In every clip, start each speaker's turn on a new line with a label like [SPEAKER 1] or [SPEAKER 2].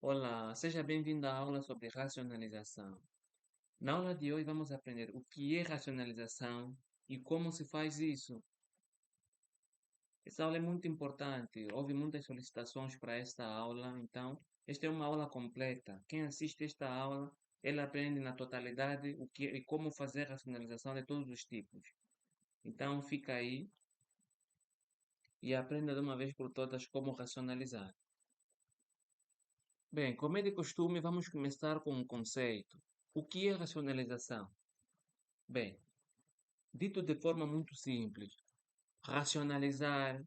[SPEAKER 1] Olá, seja bem-vindo à aula sobre racionalização. Na aula de hoje vamos aprender o que é racionalização e como se faz isso. Essa aula é muito importante, houve muitas solicitações para esta aula, então esta é uma aula completa. Quem assiste esta aula, ele aprende na totalidade o que e como fazer racionalização de todos os tipos. Então fica aí e aprenda de uma vez por todas como racionalizar. Bem, como é de costume, vamos começar com um conceito. O que é racionalização? Bem, dito de forma muito simples, racionalizar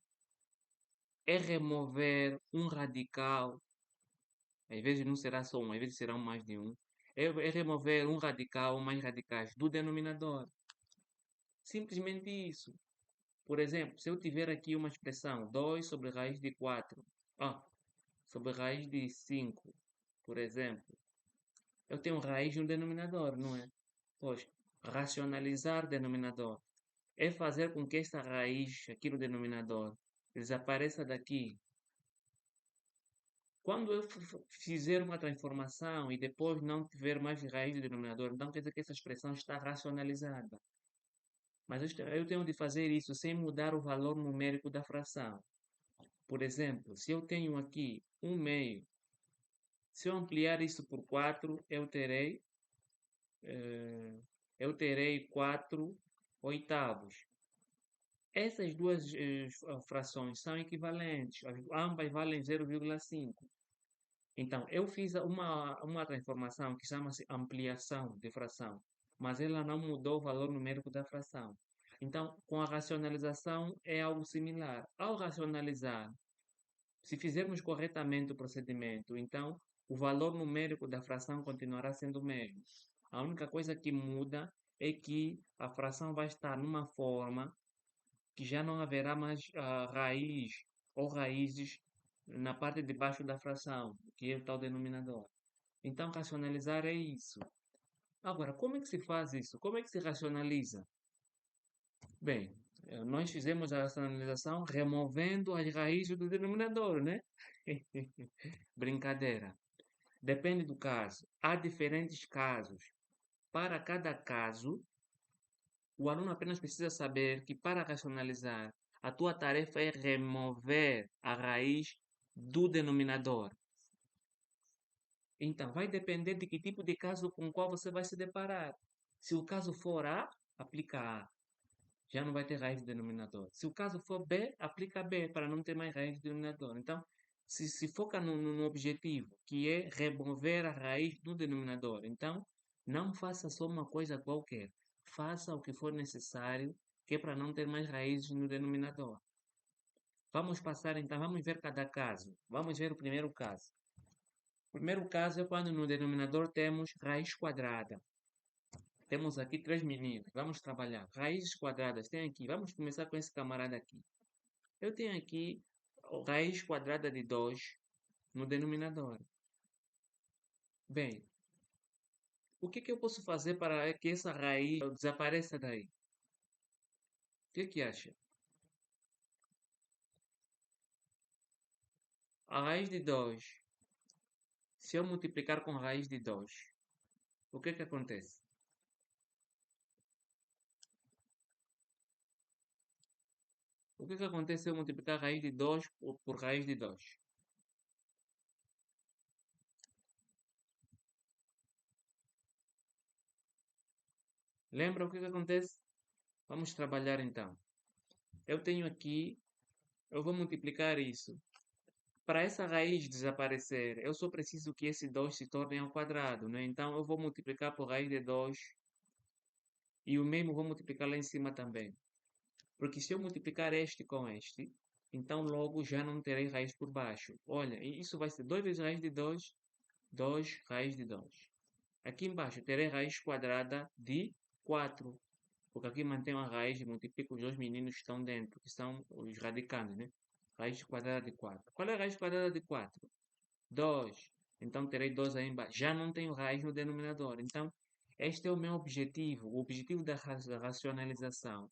[SPEAKER 1] é remover um radical, às vezes não será só um, às vezes serão mais de um, é remover um radical ou mais radicais do denominador. Simplesmente isso. Por exemplo, se eu tiver aqui uma expressão 2 sobre raiz de 4, sobre raiz de 5, por exemplo, eu tenho raiz no denominador, não é? Pois, racionalizar denominador é fazer com que esta raiz aqui no denominador desapareça daqui. Quando eu fizer uma transformação e depois não tiver mais raiz do denominador, então quer dizer que essa expressão está racionalizada. Mas eu tenho de fazer isso sem mudar o valor numérico da fração. Por exemplo, se eu tenho aqui 1/2, se eu ampliar isso por 4, eu terei 4 oitavos. Essas duas frações são equivalentes, ambas valem 0,5. Então, eu fiz uma transformação que chama-se ampliação de fração, mas ela não mudou o valor numérico da fração. Então, com a racionalização é algo similar. Ao racionalizar, se fizermos corretamente o procedimento, então o valor numérico da fração continuará sendo o mesmo. A única coisa que muda é que a fração vai estar numa forma que já não haverá mais raiz ou raízes na parte de baixo da fração, que é o tal denominador. Então, racionalizar é isso. Agora, como é que se faz isso? Como é que se racionaliza? Bem, nós fizemos a racionalização removendo as raízes do denominador, né? Brincadeira. Depende do caso. Há diferentes casos. Para cada caso, o aluno apenas precisa saber que para racionalizar, a tua tarefa é remover a raiz do denominador. Então, vai depender de que tipo de caso com o qual você vai se deparar. Se o caso for A, aplica A. Já não vai ter raiz do denominador. Se o caso for B, aplica B, para não ter mais raiz do denominador. Então, se foca no objetivo, que é remover a raiz do denominador. Então, não faça só uma coisa qualquer. Faça o que for necessário, que é para não ter mais raízes no denominador. Vamos passar então, vamos ver cada caso. Vamos ver o primeiro caso. O primeiro caso é quando no denominador temos raiz quadrada. Temos aqui três meninos. Vamos trabalhar. Raízes quadradas. Tem aqui. Vamos começar com esse camarada aqui. Eu tenho aqui raiz quadrada de 2 no denominador. Bem, o que eu posso fazer para que essa raiz desapareça daí? O que acha? A raiz de 2, se eu multiplicar com a raiz de 2, o que acontece? O que acontece se eu multiplicar a raiz de 2 por raiz de 2? Lembra o que acontece? Vamos trabalhar então. Eu tenho aqui, eu vou multiplicar isso. Para essa raiz desaparecer, eu só preciso que esse 2 se torne ao quadrado, né? Então, eu vou multiplicar por raiz de 2 e o mesmo vou multiplicar lá em cima também. Porque se eu multiplicar este com este, então logo já não terei raiz por baixo. Olha, isso vai ser 2 vezes raiz de 2, 2 raiz de 2. Aqui embaixo terei raiz quadrada de 4. Porque aqui mantém a raiz e multiplico os dois meninos que estão dentro, que são os radicantes, né? Raiz quadrada de 4. Qual é a raiz quadrada de 4? 2. Então terei 2 aí embaixo. Já não tenho raiz no denominador. Então, este é o meu objetivo. O objetivo da racionalização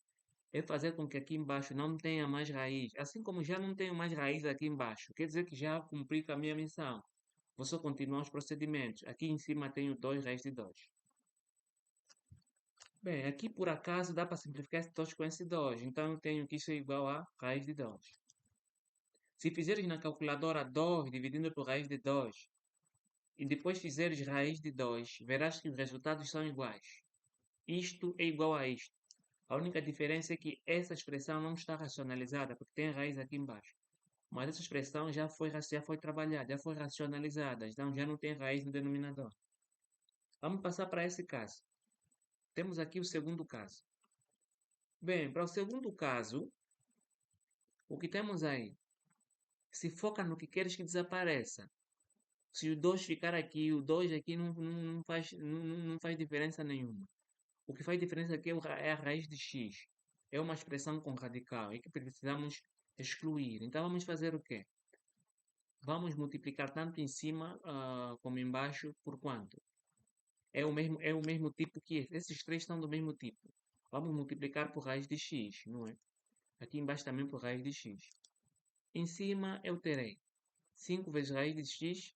[SPEAKER 1] é fazer com que aqui embaixo não tenha mais raiz. Assim como já não tenho mais raiz aqui embaixo. Quer dizer que já cumpri com a minha missão. Vou só continuar os procedimentos. Aqui em cima tenho 2 raiz de 2. Bem, aqui por acaso dá para simplificar esse 2 com esse 2. Então eu tenho que isso é igual a raiz de 2. Se fizeres na calculadora 2 dividindo por raiz de 2 e depois fizeres raiz de 2, verás que os resultados são iguais. Isto é igual a isto. A única diferença é que essa expressão não está racionalizada, porque tem raiz aqui embaixo. Mas essa expressão já foi trabalhada, já foi racionalizada, então já não tem raiz no denominador. Vamos passar para esse caso. Temos aqui o segundo caso. Bem, para o segundo caso, o que temos aí? Se foca no que queres que desapareça. Se o 2 ficar aqui, o 2 aqui não faz diferença nenhuma. O que faz diferença aqui é a raiz de x. É uma expressão com radical e que precisamos excluir. Então vamos fazer o quê? Vamos multiplicar tanto em cima como embaixo por quanto? É o mesmo tipo que esse. Esses três são do mesmo tipo. Vamos multiplicar por raiz de x, não é? Aqui embaixo também por raiz de x. Em cima eu terei 5 vezes raiz de x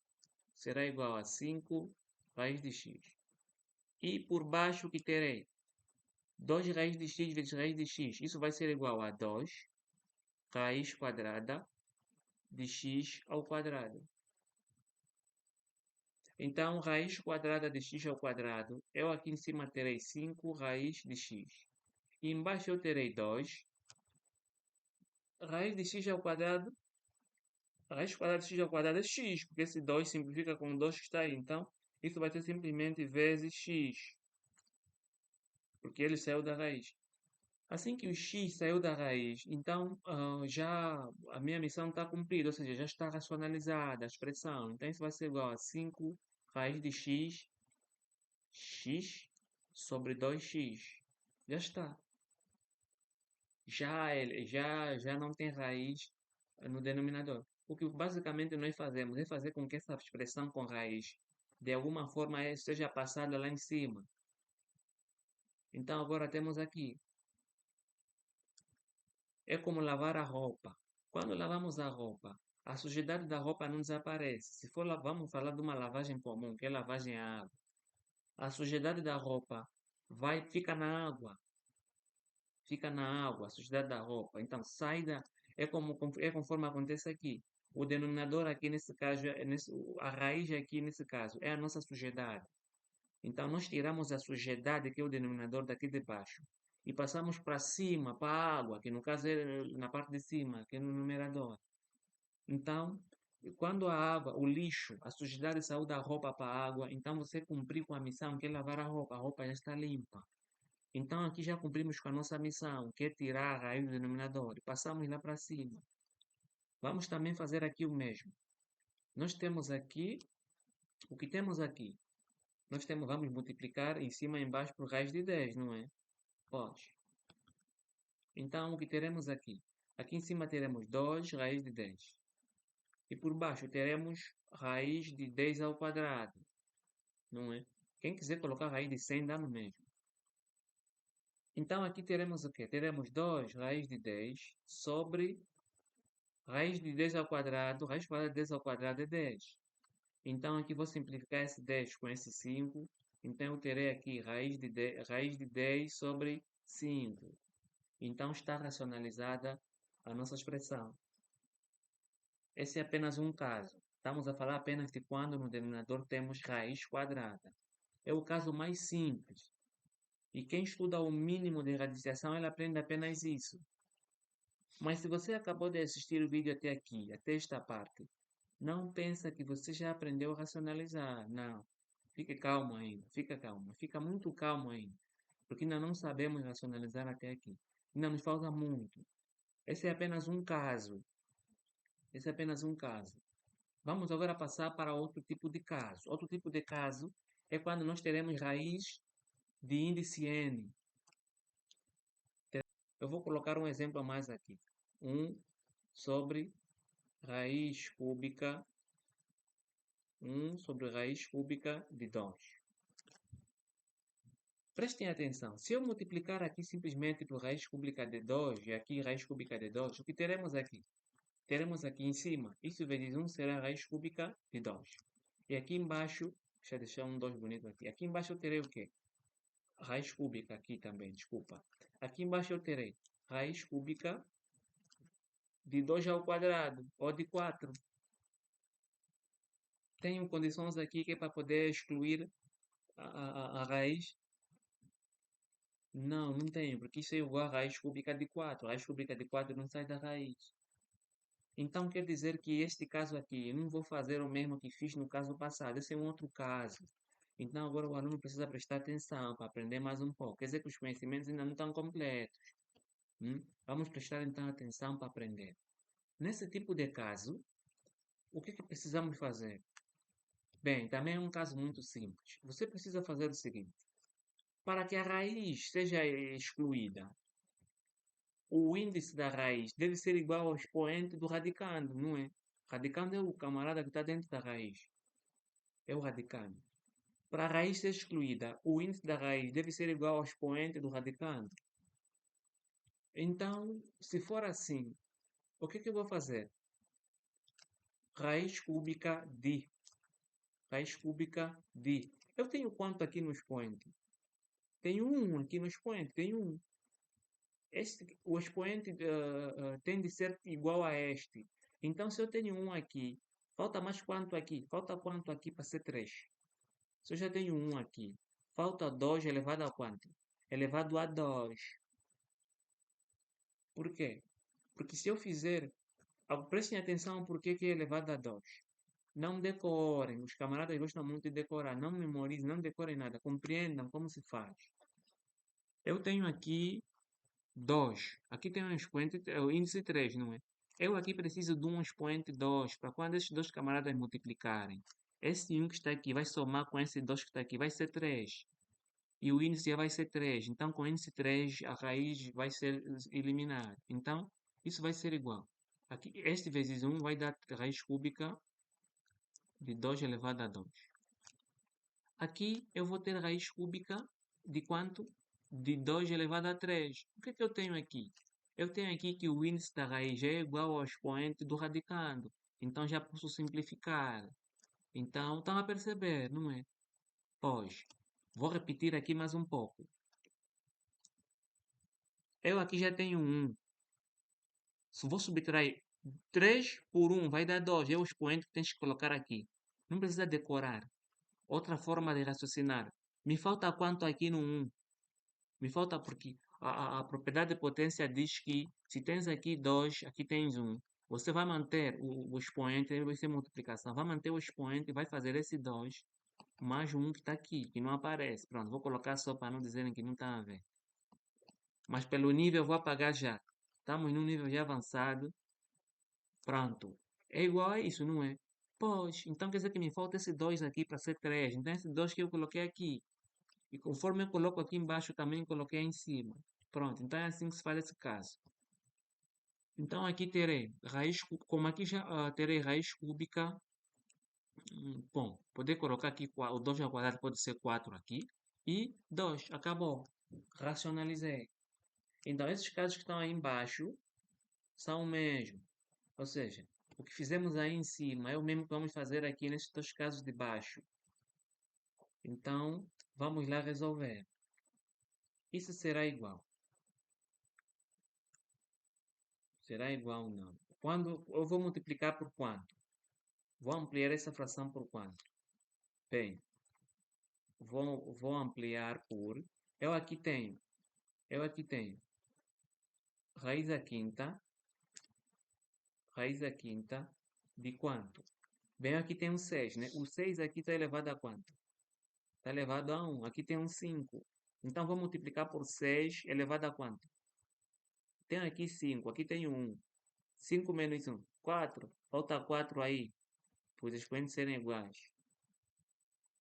[SPEAKER 1] será igual a 5 raiz de x. E por baixo que terei 2 raiz de x vezes raiz de x. Isso vai ser igual a 2 raiz quadrada de x ao quadrado. Então, raiz quadrada de x ao quadrado, eu aqui em cima terei 5 raiz de x. E embaixo eu terei 2 raiz de x ao quadrado. Raiz quadrada de x ao quadrado é x, porque esse 2 simplifica com o 2 que está aí. Então, isso vai ser simplesmente vezes x, porque ele saiu da raiz. Assim que o x saiu da raiz, então já a minha missão está cumprida, ou seja, já está racionalizada a expressão. Então isso vai ser igual a 5 raiz de x, x sobre 2x. Já está. Já não tem raiz no denominador. O que basicamente nós fazemos é fazer com que essa expressão com raiz, de alguma forma, seja passada lá em cima. Então agora temos aqui. É como lavar a roupa. Quando lavamos a roupa, a sujidade da roupa não desaparece. Se for, vamos falar de uma lavagem comum, que é lavagem à água. A sujidade da roupa fica na água. Fica na água, a sujidade da roupa. Então, é conforme acontece aqui. O denominador aqui nesse caso, a raiz aqui nesse caso, é a nossa sujidade. Então, nós tiramos a sujidade, que é o denominador daqui de baixo, e passamos para cima, para a água, que no caso é na parte de cima, que é no numerador. Então, quando a água, o lixo, a sujidade saiu da roupa para a água, então você cumpriu com a missão, que é lavar a roupa já está limpa. Então, aqui já cumprimos com a nossa missão, que é tirar a raiz do denominador, e passamos lá para cima. Vamos também fazer aqui o mesmo. Nós temos aqui, o que temos aqui? Vamos multiplicar em cima e embaixo por raiz de 10, não é? Pode. Então, o que teremos aqui? Aqui em cima teremos 2 raiz de 10. E por baixo teremos raiz de 10 ao quadrado, não é? Quem quiser colocar raiz de 100 dá no mesmo. Então, aqui teremos o quê? Teremos 2 raiz de 10 sobre raiz de 10 ao quadrado. Raiz quadrada de 10 ao quadrado é 10. Então, aqui vou simplificar esse 10 com esse 5. Então, eu terei aqui raiz de 10 sobre 5. Então, está racionalizada a nossa expressão. Esse é apenas um caso. Estamos a falar apenas de quando no denominador temos raiz quadrada. É o caso mais simples. E quem estuda o mínimo de radiciação, ele aprende apenas isso. Mas se você acabou de assistir o vídeo até aqui, até esta parte, não pensa que você já aprendeu a racionalizar. Não. Fique calmo ainda. Fica calmo. Fica muito calmo ainda. Porque ainda não sabemos racionalizar até aqui. Ainda nos falta muito. Esse é apenas um caso. Esse é apenas um caso. Vamos agora passar para outro tipo de caso. Outro tipo de caso é quando nós teremos raiz de índice n. Eu vou colocar um exemplo a mais aqui. 1 sobre raiz cúbica 1 sobre raiz cúbica de 2. Prestem atenção. Se eu multiplicar aqui simplesmente por raiz cúbica de 2 e aqui raiz cúbica de 2, o que teremos aqui? Teremos aqui em cima, isso vezes 1 será raiz cúbica de 2. E aqui embaixo, deixa eu deixar um 2 bonito aqui. Aqui embaixo eu terei o quê? Raiz cúbica aqui também, desculpa. Aqui embaixo eu terei raiz cúbica de 2 ao quadrado, ou de 4. Tenho condições aqui que é para poder excluir a raiz. Não, não tenho, porque isso é igual a raiz cúbica de 4. A raiz cúbica de 4 não sai da raiz. Então quer dizer que este caso aqui, eu não vou fazer o mesmo que fiz no caso passado. Esse é um outro caso. Então agora o aluno precisa prestar atenção para aprender mais um pouco. Quer dizer que os conhecimentos ainda não estão completos. Vamos prestar então atenção para aprender. Nesse tipo de caso, o que precisamos fazer? Bem, também é um caso muito simples. Você precisa fazer o seguinte: para que a raiz seja excluída, o índice da raiz deve ser igual ao expoente do radicando, não é? Radicando é o camarada que está dentro da raiz. É o radicando. Para a raiz ser excluída, o índice da raiz deve ser igual ao expoente do radicando. Então, se for assim, o que eu vou fazer? Raiz cúbica de. Raiz cúbica de. Eu tenho quanto aqui no expoente? Tenho 1 aqui no expoente, tenho 1. O expoente tem de ser igual a este. Então, se eu tenho 1 aqui, falta mais quanto aqui? Falta quanto aqui para ser 3? Se eu já tenho 1 aqui, falta 2 elevado a quanto? Elevado a 2. Por quê? Porque se eu fizer... Prestem atenção por que é elevado a 2. Não decorem. Os camaradas gostam muito de decorar. Não memorizem, não decorem nada. Compreendam como se faz. Eu tenho aqui 2. Aqui tem um expoente, o índice 3, não é? Eu aqui preciso de um expoente 2, para quando esses dois camaradas multiplicarem. Esse 1 que está aqui vai somar com esse 2 que está aqui, vai ser 3. E o índice já vai ser 3. Então, com o índice 3, a raiz vai ser eliminada. Então, isso vai ser igual. Aqui, este vezes 1 vai dar raiz cúbica de 2 elevado a 2. Aqui eu vou ter raiz cúbica de quanto? De 2 elevado a 3. O que eu tenho aqui? Eu tenho aqui que o índice da raiz é igual ao expoente do radicando. Então já posso simplificar. Então, estão a perceber, não é? Pois, vou repetir aqui mais um pouco. Eu aqui já tenho 1. Se vou subtrair 3 por 1 vai dar 2. É o expoente que tens que colocar aqui. Não precisa decorar. Outra forma de raciocinar. Me falta quanto aqui no 1? Me falta porque a propriedade de potência diz que se tens aqui 2, aqui tens 1. Você vai manter o expoente, vai ser multiplicação. Vai manter o expoente e vai fazer esse 2 mais 1 que está aqui, que não aparece. Pronto, vou colocar só para não dizerem que não está a ver. Mas pelo nível eu vou apagar já. Estamos num nível já avançado. Pronto. É igual a isso, não é? Pois, então quer dizer que me falta esse 2 aqui para ser 3. Então esse 2 que eu coloquei aqui. E conforme eu coloco aqui embaixo, também coloquei em cima. Pronto, então é assim que se faz esse caso. Então aqui terei raiz, como aqui já terei raiz cúbica. Bom, poder colocar aqui o 2 ao quadrado pode ser 4 aqui. E 2, acabou. Racionalizei. Então esses casos que estão aí embaixo são o mesmo. Ou seja, o que fizemos aí em cima é o mesmo que vamos fazer aqui nesses dois casos de baixo. Então, vamos lá resolver. Isso será igual. Será igual não. Quando eu vou multiplicar por quanto? Vou ampliar essa fração por quanto? Bem, vou ampliar por... Eu aqui tenho raiz à quinta de quanto? Bem, aqui tem um 6, né? O 6 aqui está elevado a quanto? Está elevado a 1. Aqui tem um 5. Então, vou multiplicar por 6 elevado a quanto? Tem aqui 5. Aqui tem 1. 5 menos 1. 4. Falta 4 aí. Pois os expoentes serem iguais.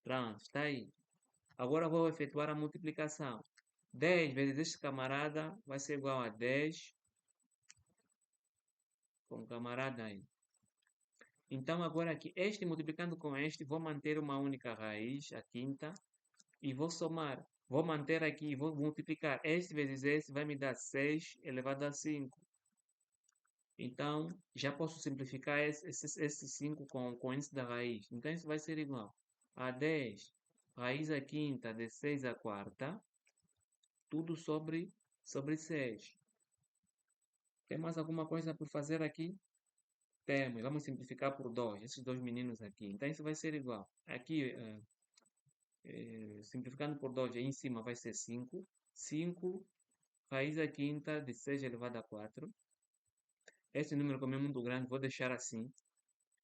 [SPEAKER 1] Pronto, está aí. Agora vou efetuar a multiplicação. 10 vezes este camarada vai ser igual a 10 com o camarada aí. Então, agora aqui, este multiplicando com este, vou manter uma única raiz, a quinta, e vou somar. Vou manter aqui e vou multiplicar. Este vezes este vai me dar 6 elevado a 5. Então, já posso simplificar esse 5 com o índice da raiz. Então, isso vai ser igual a 10 raiz à quinta de 6 à quarta, tudo sobre 6. Tem mais alguma coisa por fazer aqui? Temos. Vamos simplificar por 2, esses dois meninos aqui. Então, isso vai ser igual. Aqui, simplificando por 2, aí em cima vai ser 5. 5 raiz à quinta de 6 elevado a 4. Esse número, como é muito grande, vou deixar assim.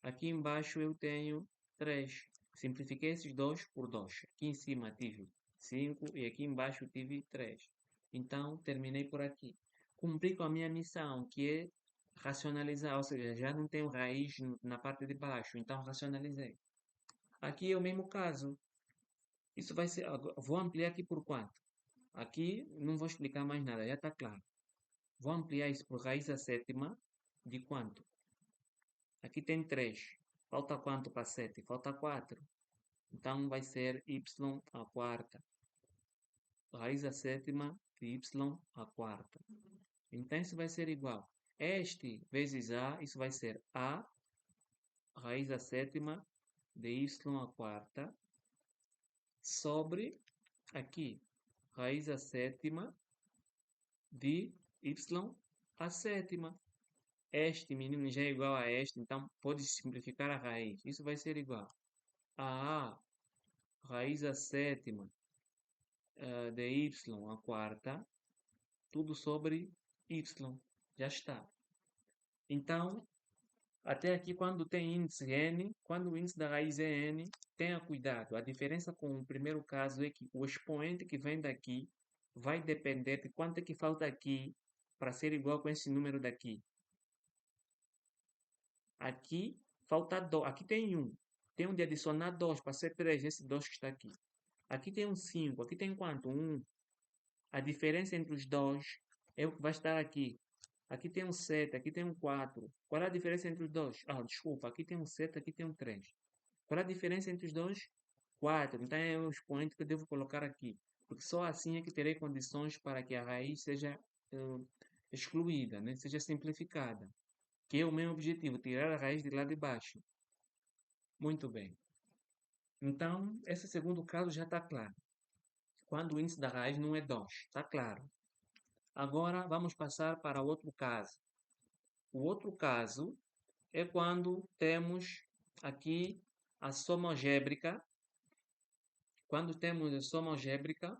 [SPEAKER 1] Aqui embaixo eu tenho 3. Simplifiquei esses 2 por 2. Aqui em cima tive 5 e aqui embaixo tive 3. Então, terminei por aqui. Cumpri com a minha missão, que é racionalizar, ou seja, já não tenho raiz na parte de baixo, então racionalizei. Aqui é o mesmo caso. Isso vai ser, vou ampliar aqui por quanto? Aqui não vou explicar mais nada, já está claro. Vou ampliar isso por raiz à sétima de quanto? Aqui tem 3. Falta quanto para 7? Falta 4. Então vai ser y à quarta. Raiz à sétima de y à quarta. Então isso vai ser igual. Este vezes a, isso vai ser a raiz à sétima de y à quarta sobre aqui raiz à sétima de y à sétima. Este menino já é igual a este, então pode simplificar a raiz. Isso vai ser igual a raiz à sétima de y à quarta, tudo sobre y. Já está. Então, até aqui, quando tem índice n, quando o índice da raiz é n, tenha cuidado. A diferença com o primeiro caso é que o expoente que vem daqui vai depender de quanto é que falta aqui para ser igual com esse número daqui. Aqui falta 2. Aqui tem 1. Tenho de adicionar 2 para ser 3, esse 2 que está aqui. Aqui tem um 5. Aqui tem quanto? 1. A diferença entre os dois é o que vai estar aqui. Aqui tem um 7, aqui tem um 4. Qual é a diferença entre os dois? Ah, desculpa, aqui tem um 7, aqui tem um 3. Qual é a diferença entre os dois? 4. Então é o expoente que eu devo colocar aqui. Porque só assim é que terei condições para que a raiz seja excluída, né? Seja simplificada. Que é o meu objetivo, tirar a raiz de lá de baixo. Muito bem. Então, esse segundo caso já está claro. Quando o índice da raiz não é 2, está claro. Agora vamos passar para outro caso. O outro caso é quando temos aqui a soma algébrica. Quando temos a soma algébrica,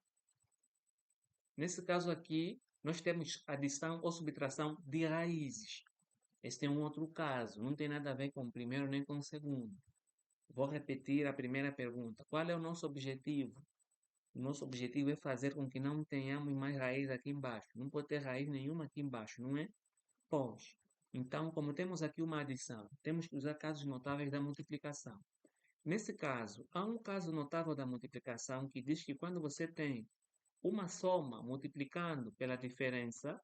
[SPEAKER 1] nesse caso aqui, nós temos adição ou subtração de raízes. Este é um outro caso, não tem nada a ver com o primeiro nem com o segundo. Vou repetir a primeira pergunta. Qual é o nosso objetivo? O nosso objetivo é fazer com que não tenhamos mais raiz aqui embaixo. Não pode ter raiz nenhuma aqui embaixo, não é? Pois. Então, como temos aqui uma adição, temos que usar casos notáveis da multiplicação. Nesse caso, há um caso notável da multiplicação que diz que quando você tem uma soma multiplicando pela diferença,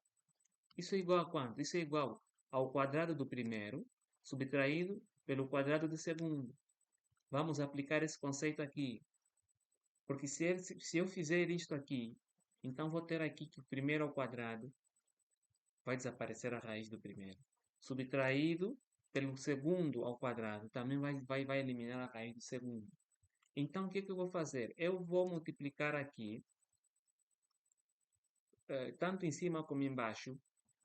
[SPEAKER 1] isso é igual a quanto? Isso é igual ao quadrado do primeiro, subtraído pelo quadrado do segundo. Vamos aplicar esse conceito aqui. Porque se eu fizer isto aqui, então vou ter aqui que o primeiro ao quadrado vai desaparecer a raiz do primeiro. Subtraído pelo segundo ao quadrado também vai eliminar a raiz do segundo. Então, o que eu vou fazer? Eu vou multiplicar aqui, tanto em cima como embaixo,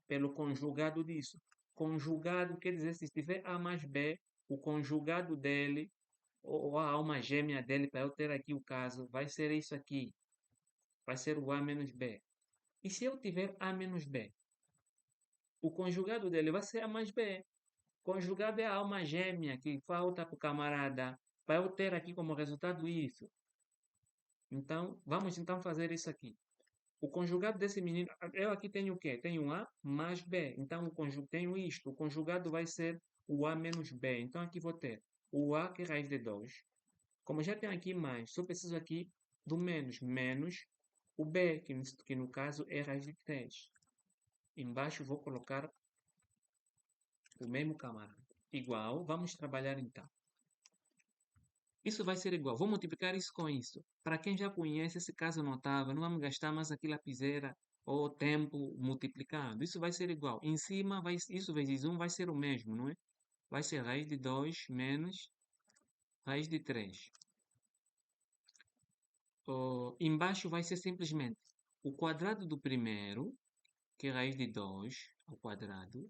[SPEAKER 1] pelo conjugado disso. Conjugado quer dizer, se tiver A mais B, o conjugado dele, ou a alma gêmea dele, para eu ter aqui o caso, vai ser isso aqui. Vai ser o A menos B. E se eu tiver A menos B? O conjugado dele vai ser A mais B. Conjugado é a alma gêmea que falta para o camarada. Para eu ter aqui como resultado isso. Então, vamos então fazer isso aqui. O conjugado desse menino, eu aqui tenho o quê? Tenho A mais B. Então, tenho isto. O conjugado vai ser o A menos B. Então, aqui vou ter o A, que é raiz de 2. Como já tenho aqui mais, só preciso aqui do menos. Menos o B, que no caso é raiz de 3. Embaixo vou colocar o mesmo camarada. Igual, vamos trabalhar então. Isso vai ser igual. Vou multiplicar isso com isso. Para quem já conhece esse caso notável, não vamos gastar mais aqui lapiseira ou tempo multiplicado. Isso vai ser igual. Em cima, isso vezes 1 vai ser o mesmo, não é? Vai ser raiz de 2 menos raiz de 3. Embaixo vai ser simplesmente o quadrado do primeiro, que é raiz de 2 ao quadrado,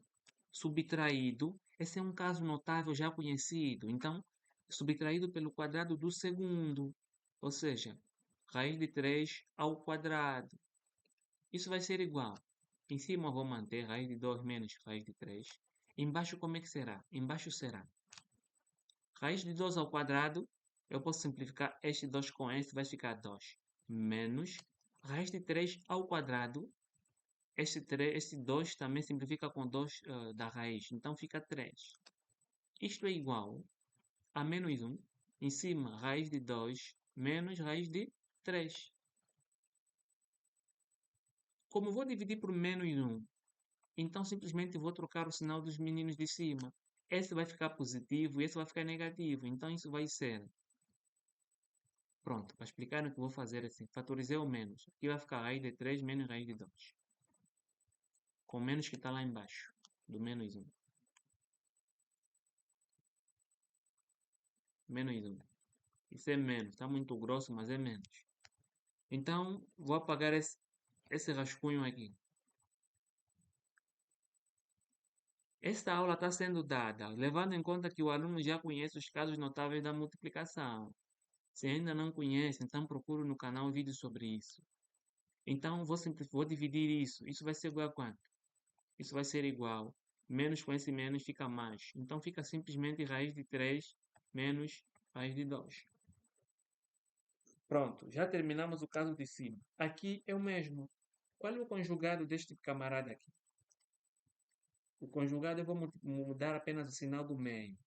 [SPEAKER 1] subtraído. Esse é um caso notável já conhecido. Então, subtraído pelo quadrado do segundo. Ou seja, raiz de 3 ao quadrado. Isso vai ser igual. Em cima eu vou manter raiz de 2 menos raiz de 3. Embaixo como é que será? Embaixo será raiz de 2 ao quadrado. Eu posso simplificar este 2 com este, vai ficar 2. Menos raiz de 3 ao quadrado. Este 2 também simplifica com 2 da raiz. Então fica 3. Isto é igual a menos 1. Em cima, raiz de 2 menos raiz de 3. Como vou dividir por menos 1, então simplesmente vou trocar o sinal dos meninos de cima. Esse vai ficar positivo e esse vai ficar negativo. Então isso vai ser. Pronto, para explicar o que vou fazer assim. Fatorizei o menos. Aqui vai ficar raiz de 3 menos raiz de 2. Com o menos que está lá embaixo. Do menos 1. Menos 1. Isso é menos. Está muito grosso, mas é menos. Então, vou apagar esse rascunho aqui. Esta aula está sendo dada, levando em conta que o aluno já conhece os casos notáveis da multiplicação. Se ainda não conhece, então procure no canal vídeo sobre isso. Então, vou dividir isso. Isso vai ser igual a quanto? Isso vai ser igual. Menos com esse menos fica mais. Então, fica simplesmente raiz de 3 menos raiz de 2. Pronto, já terminamos o caso de cima. Aqui é o mesmo. Qual é o conjugado deste camarada aqui? O conjugado eu vou mudar apenas o sinal do meio.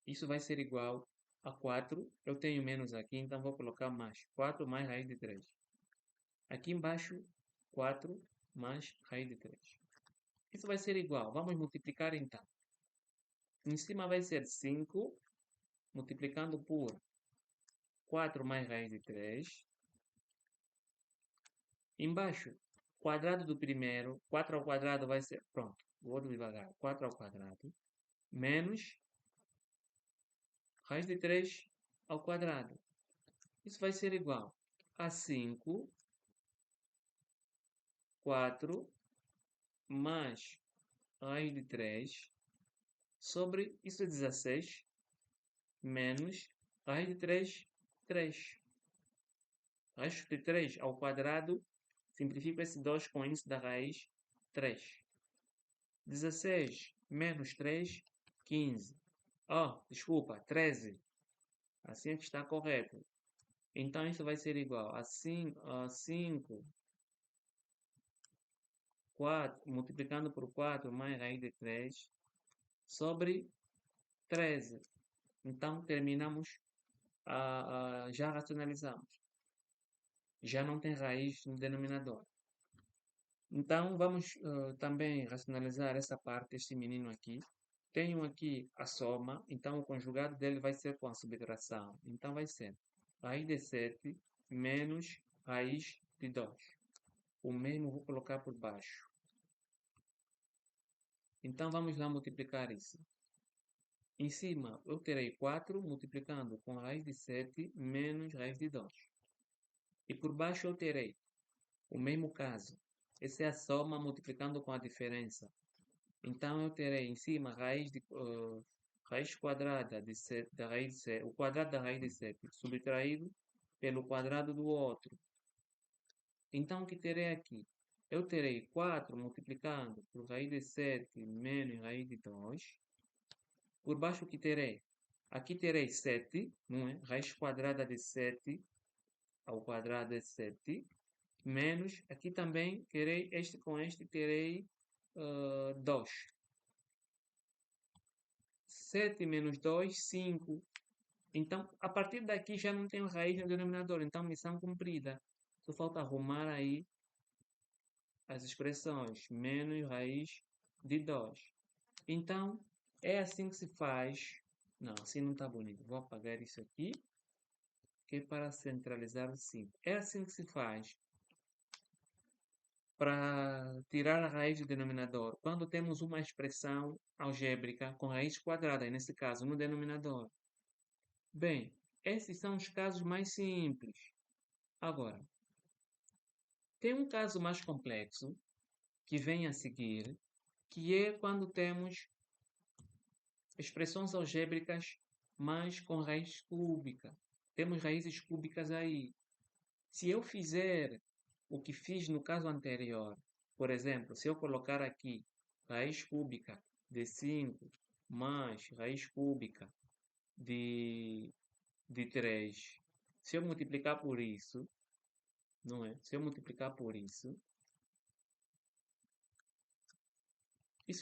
[SPEAKER 1] Isso vai ser igual a 4. Eu tenho menos aqui, então vou colocar mais. 4 mais raiz de 3. Aqui embaixo, 4 mais raiz de 3. Isso vai ser igual. Vamos multiplicar então. Em cima vai ser 5, multiplicando por 4 mais raiz de 3. Embaixo, quadrado do primeiro, 4 ao quadrado vai ser... Pronto, vou devagar. 4 ao quadrado menos raiz de 3 ao quadrado. Isso vai ser igual a 5, 4 mais raiz de 3 sobre, isso é 16, menos raiz de 3, 3. Raiz de 3 ao quadrado, simplifica esse 2 com índice da raiz, 3. 16 menos 3, 15. Desculpa, 13. Assim é que está correto. Então, isso vai ser igual a 5, 4, multiplicando por 4 mais raiz de 3, sobre 13. Então, terminamos, já racionalizamos. Já não tem raiz no denominador. Então, vamos também racionalizar essa parte, este menino aqui. Tenho aqui a soma, então o conjugado dele vai ser com a subtração. Então, vai ser raiz de 7 menos raiz de 2. O mesmo vou colocar por baixo. Então, vamos lá multiplicar isso. Em cima, eu terei 4 multiplicando com raiz de 7 menos raiz de 2. E por baixo eu terei o mesmo caso. Essa é a soma multiplicando com a diferença. Então, eu terei em cima raiz quadrada de 7, da raiz de 7, o quadrado da raiz de 7 subtraído pelo quadrado do outro. Então, o que terei aqui? Eu terei 4 multiplicando por raiz de 7 menos raiz de 2. Por baixo, o que terei? Aqui terei 7, não é? Raiz quadrada de 7 ao quadrado é 7. Menos, aqui também terei, este com este terei 2. 7 menos 2, 5. Então, a partir daqui já não tenho raiz no denominador. Então, missão cumprida. Só falta arrumar aí as expressões. Menos raiz de 2. Então, é assim que se faz. Não, assim não está bonito. Vou apagar isso aqui. Que é para centralizar o 5. É assim que se faz para tirar a raiz do denominador, quando temos uma expressão algébrica com raiz quadrada, nesse caso, no denominador. Bem, esses são os casos mais simples. Agora, tem um caso mais complexo que vem a seguir, que é quando temos expressões algébricas, mas com raiz cúbica. Temos raízes cúbicas aí. Se eu fizer o que fiz no caso anterior, por exemplo, se eu colocar aqui raiz cúbica de 5 mais raiz cúbica de 3, se eu multiplicar por isso, não é? Se eu multiplicar por isso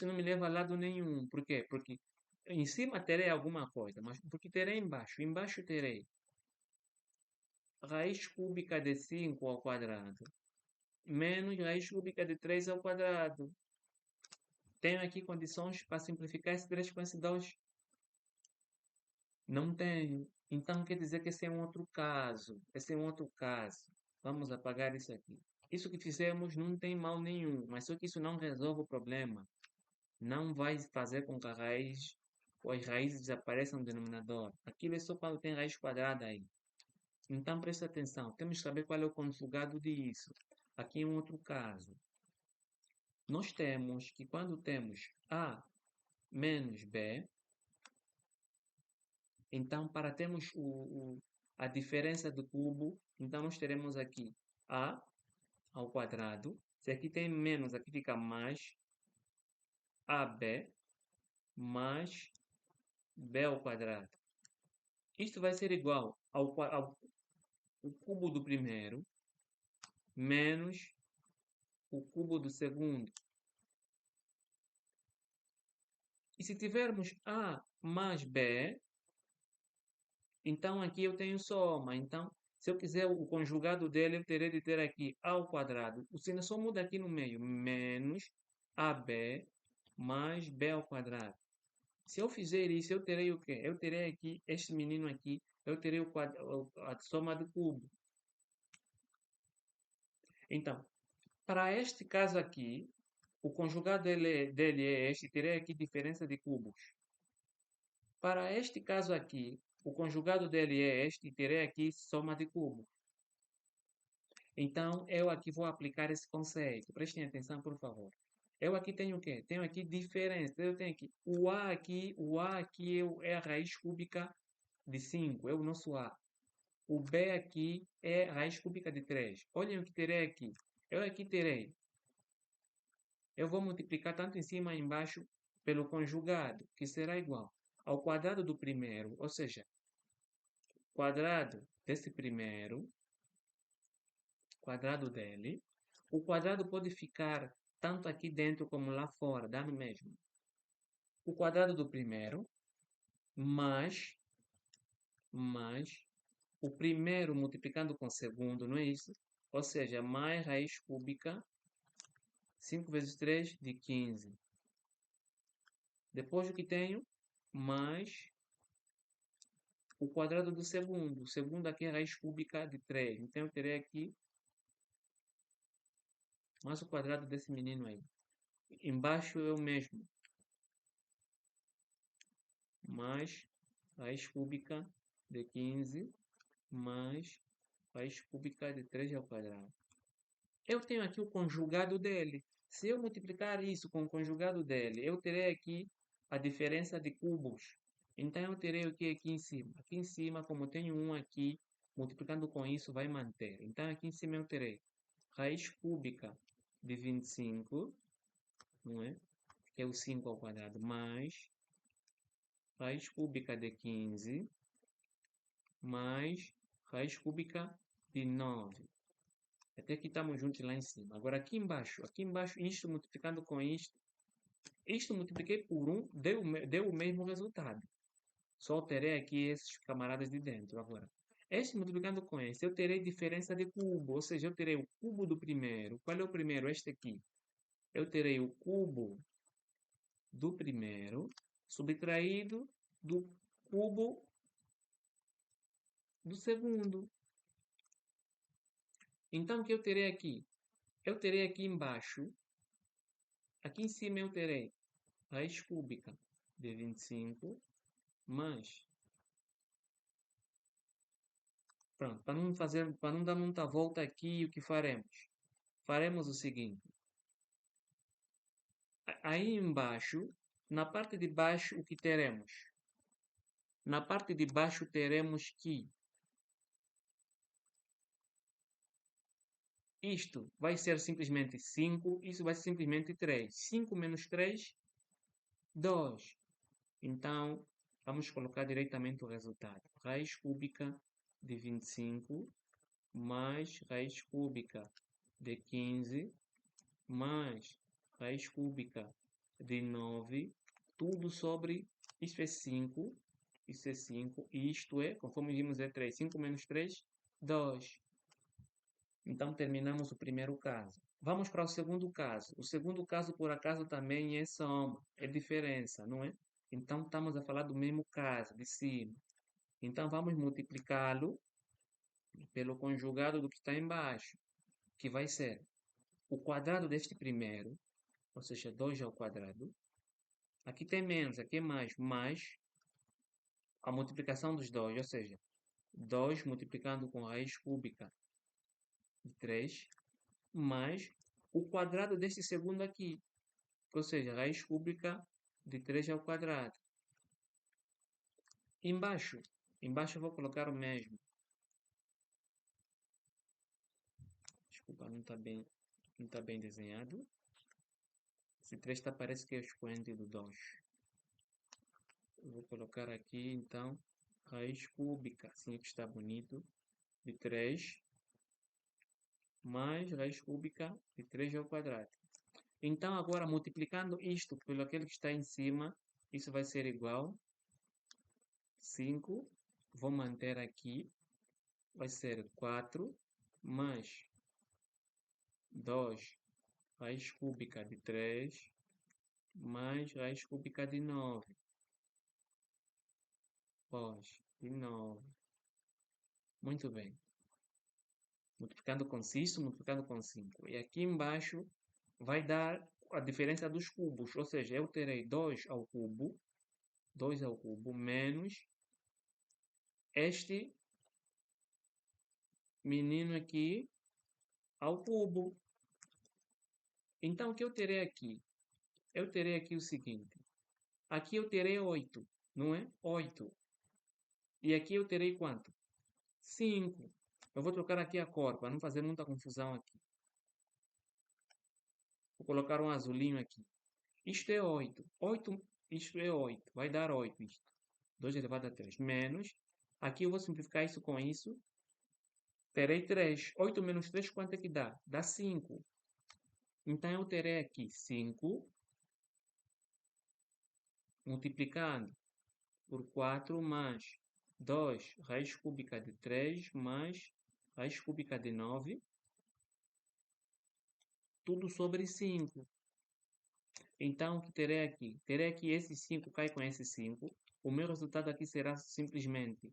[SPEAKER 1] não me leva a lado nenhum. Por quê? Porque em cima terei alguma coisa, mas porque terei embaixo? Embaixo terei raiz cúbica de 5 ao quadrado menos raiz cúbica de 3 ao quadrado. Tenho aqui condições para simplificar esse 3 com esse 2? Não tenho. Então quer dizer que esse é um outro caso. Esse é um outro caso. Vamos apagar isso aqui. Isso que fizemos não tem mal nenhum, mas só que isso não resolve o problema. Não vai fazer com que a raiz ou as raízes desapareçam no denominador. Aquilo é só quando tem raiz quadrada aí. Então presta atenção. Temos que saber qual é o conjugado disso. Aqui é um outro caso. Nós temos que quando temos A menos B, então para termos a diferença do cubo, então nós teremos aqui A ao quadrado. Se aqui tem menos, aqui fica mais AB mais B ao quadrado. Isto vai ser igual ao cubo do primeiro menos o cubo do segundo. E se tivermos A mais B, então aqui eu tenho soma. Então, se eu quiser o conjugado dele, eu terei de ter aqui A ao quadrado. O sinus só muda aqui no meio. Menos AB mais B ao quadrado. Se eu fizer isso, eu terei o quê? Eu terei aqui, este menino aqui, eu terei a soma do cubo. Então, para este caso aqui, o conjugado dele é este, terei aqui diferença de cubos. Para este caso aqui, o conjugado dele é este e terei aqui soma de cubos. Então, eu aqui vou aplicar esse conceito. Prestem atenção, por favor. Eu aqui tenho o quê? Tenho aqui diferença. Eu tenho aqui o A aqui é a raiz cúbica de 5, é o nosso A. O B aqui é a raiz cúbica de 3. Olhem o que terei aqui. Eu aqui terei. Eu vou multiplicar tanto em cima e embaixo pelo conjugado, que será igual ao quadrado do primeiro, ou seja, quadrado desse primeiro, quadrado dele. O quadrado pode ficar tanto aqui dentro como lá fora, dá no mesmo. O quadrado do primeiro mais o primeiro multiplicando com o segundo, não é isso? Ou seja, mais raiz cúbica, 5 vezes 3 de 15. Depois o que tenho? Mais o quadrado do segundo. O segundo aqui é raiz cúbica de 3. Então eu terei aqui mais o quadrado desse menino aí. Embaixo é o mesmo. Mais raiz cúbica de 15 mais raiz cúbica de 3 ao quadrado. Eu tenho aqui o conjugado dele. Se eu multiplicar isso com o conjugado dele, eu terei aqui a diferença de cubos. Então eu terei o que aqui em cima? Aqui em cima, como tenho um aqui, multiplicando com isso vai manter. Então aqui em cima eu terei raiz cúbica de 25, não é? Que é o 5 ao quadrado, mais raiz cúbica de 15, mais raiz cúbica de 9. Até que estamos juntos lá em cima. Agora aqui embaixo, isto multiplicando com isto multipliquei por 1, deu o mesmo resultado. Só alterei aqui esses camaradas de dentro agora. Este multiplicando com este, eu terei diferença de cubo, ou seja, eu terei o cubo do primeiro. Qual é o primeiro? Este aqui. Eu terei o cubo do primeiro subtraído do cubo do segundo. Então, o que eu terei aqui? eu terei aqui embaixo, aqui em cima eu terei raiz cúbica de 25 mais, pronto, para não dar muita volta aqui, o que faremos? Faremos o seguinte, aí embaixo, na parte de baixo, o que teremos? Na parte de baixo teremos que isto vai ser simplesmente 5, isso vai ser simplesmente 3. 5 menos 3, 2. Então, vamos colocar diretamente o resultado. Raiz cúbica de 25 mais raiz cúbica de 15 mais raiz cúbica de 9, tudo sobre, isto é 5, isso é 5, e isto é, conforme vimos, é 3. 5 menos 3, 2. Então, terminamos o primeiro caso. Vamos para o segundo caso. O segundo caso, por acaso, também é soma, é diferença, não é? Então, estamos a falar do mesmo caso, de cima. Então, vamos multiplicá-lo pelo conjugado do que está embaixo, que vai ser o quadrado deste primeiro, ou seja, 2 ao quadrado. Aqui tem menos, aqui é mais a multiplicação dos dois, ou seja, 2 multiplicando com raiz cúbica de 3, mais o quadrado deste segundo aqui, ou seja, raiz cúbica de 3 ao quadrado. Embaixo eu vou colocar o mesmo. Desculpa, não está bem desenhado. Esse 3 parece que é o expoente do 2. Eu vou colocar aqui, então, raiz cúbica, assim que está bonito, de 3 mais raiz cúbica de 3 ao quadrado. Então, agora, multiplicando isto pelo aquele que está em cima, isso vai ser igual 5, vou manter aqui, vai ser 4 mais 2 raiz cúbica de 3 mais raiz cúbica de 9. Pós de 9. Muito bem. Multiplicando com 6, multiplicando com 5. E aqui embaixo vai dar a diferença dos cubos. Ou seja, eu terei 2 ao cubo menos este menino aqui ao cubo. Então, o que eu terei aqui? Eu terei aqui o seguinte. Aqui eu terei 8, não é? 8. E aqui eu terei quanto? 5. Eu vou trocar aqui a cor, para não fazer muita confusão aqui. Vou colocar um azulinho aqui. Isto é 8. Isto é 8. Vai dar 8 isto. 2 elevado a 3. Menos. Aqui eu vou simplificar isso com isso. Terei 3. 8 menos 3, quanto é que dá? Dá 5. Então, eu terei aqui 5 multiplicando por 4 mais 2 raiz cúbica de 3 mais raiz cúbica de 9. Tudo sobre 5. Então, o que terei aqui? Terei aqui esse 5 cai com esse 5. O meu resultado aqui será simplesmente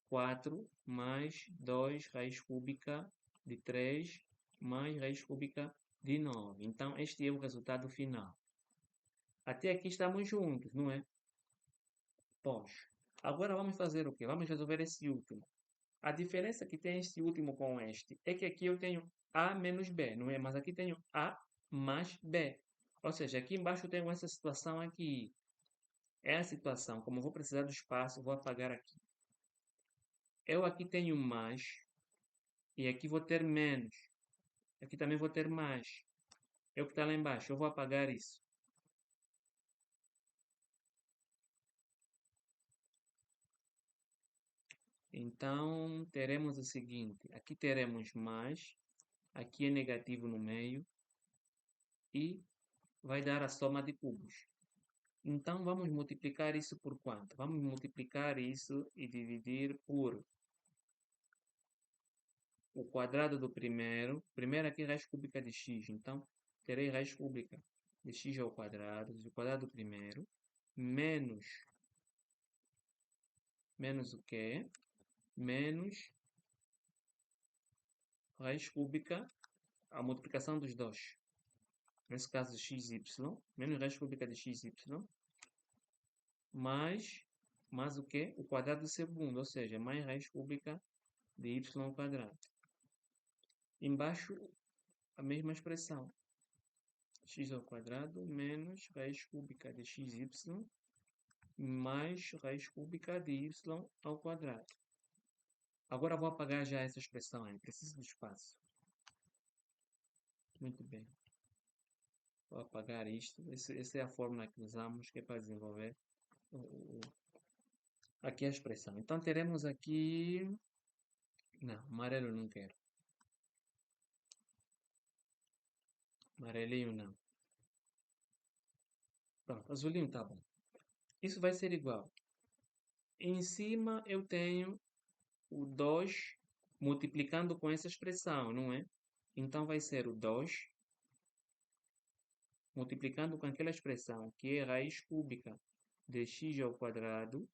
[SPEAKER 1] 4 mais 2 raiz cúbica de 3 mais raiz cúbica de 9. Então, este é o resultado final. Até aqui estamos juntos, não é? Pois. Agora vamos fazer o quê? Vamos resolver esse último. A diferença que tem este último com este é que aqui eu tenho A menos B, não é? Mas aqui tenho A mais B. Ou seja, aqui embaixo eu tenho essa situação aqui. É a situação. Como eu vou precisar do espaço, vou apagar aqui. Eu aqui tenho mais e aqui vou ter menos. Aqui também vou ter mais. É o que está lá embaixo. Eu vou apagar isso. Então, teremos o seguinte. Aqui teremos mais. Aqui é negativo no meio. E vai dar a soma de cubos. Então, vamos multiplicar isso por quanto? Vamos multiplicar isso e dividir por o quadrado do primeiro. Primeiro aqui, raiz cúbica de x. Então, terei raiz cúbica de x ao quadrado, do quadrado do primeiro, menos o quê? Menos raiz cúbica a multiplicação dos dois. Nesse caso, xy, menos raiz cúbica de xy, mais o quê? O quadrado do segundo, ou seja, mais raiz cúbica de y ao quadrado. Embaixo, a mesma expressão. X ao quadrado menos raiz cúbica de xy mais raiz cúbica de y ao quadrado. Agora vou apagar já essa expressão aí. Preciso de espaço. Muito bem. Vou apagar isto. Essa é a fórmula que usamos, que é para desenvolver aqui a expressão. Então, teremos aqui... Não, amarelo não quero. Amarelinho não. Pronto, azulinho tá bom. Isso vai ser igual. Em cima eu tenho o 2 multiplicando com essa expressão, não é? Então vai ser o 2 multiplicando com aquela expressão, que é raiz cúbica de x ao quadrado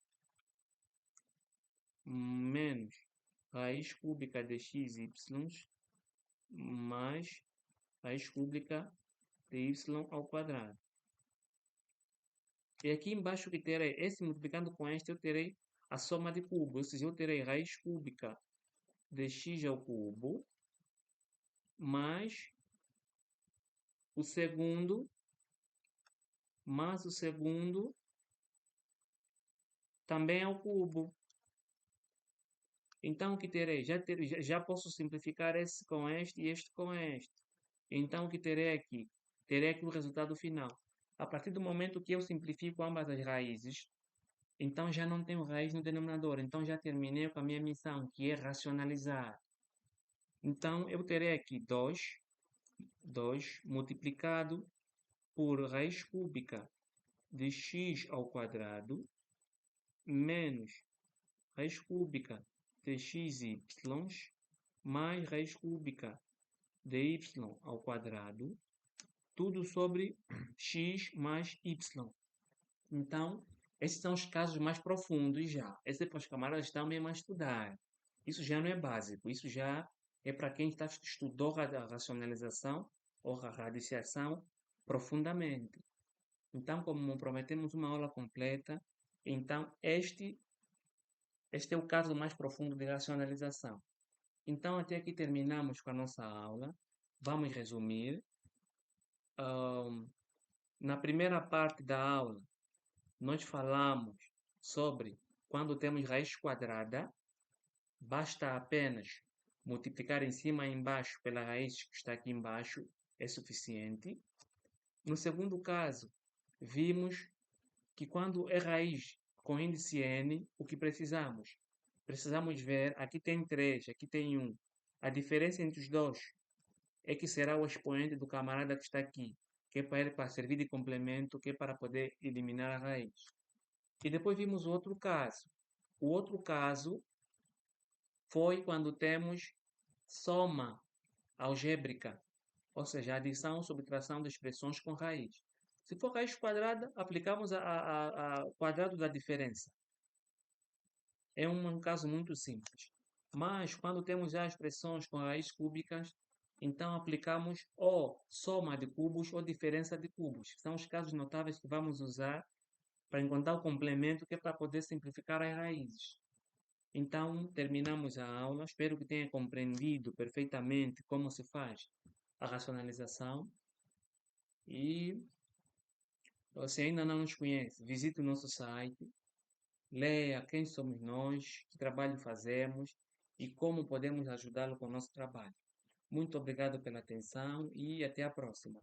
[SPEAKER 1] menos raiz cúbica de xy mais raiz cúbica de y ao quadrado. E aqui embaixo que terei, esse multiplicando com este, eu terei a soma de cubos, ou seja, eu terei raiz cúbica de x ao cubo mais o segundo também ao cubo. Então, o que terei? Já posso simplificar esse com este e este com este. Então, o que terei aqui? Terei aqui o resultado final. A partir do momento que eu simplifico ambas as raízes, então já não tenho raiz no denominador. Então, já terminei com a minha missão, que é racionalizar. Então, eu terei aqui 2 multiplicado por raiz cúbica de x ao quadrado menos raiz cúbica de xy mais raiz cúbica de y ao quadrado, tudo sobre x mais y. Então, esses são os casos mais profundos já. Esses é para os camaradas estão mesmo a estudar. Isso já não é básico, isso já é para quem estudou a racionalização ou a radiciação profundamente. Então, como prometemos uma aula completa, então este é o caso mais profundo de racionalização. Então, até aqui terminamos com a nossa aula. Vamos resumir. Na primeira parte da aula, nós falamos sobre quando temos raiz quadrada, basta apenas multiplicar em cima e embaixo pela raiz que está aqui embaixo, é suficiente. No segundo caso, vimos que quando é raiz com índice n, o que precisamos? Precisamos ver, aqui tem 3, aqui tem 1. A diferença entre os dois é que será o expoente do camarada que está aqui, que é para ele para servir de complemento, que é para poder eliminar a raiz. E depois vimos o outro caso. O outro caso foi quando temos soma algébrica, ou seja, adição ou subtração de expressões com raiz. Se for raiz quadrada, aplicamos a quadrado da diferença. É um caso muito simples. Mas, quando temos já expressões com raízes cúbicas, então aplicamos ou soma de cubos ou diferença de cubos. São os casos notáveis que vamos usar para encontrar o complemento, que é para poder simplificar as raízes. Então, terminamos a aula. Espero que tenha compreendido perfeitamente como se faz a racionalização. E se ainda não nos conhece, visite o nosso site, leia quem somos nós, que trabalho fazemos e como podemos ajudá-lo com o nosso trabalho. Muito obrigado pela atenção e até a próxima.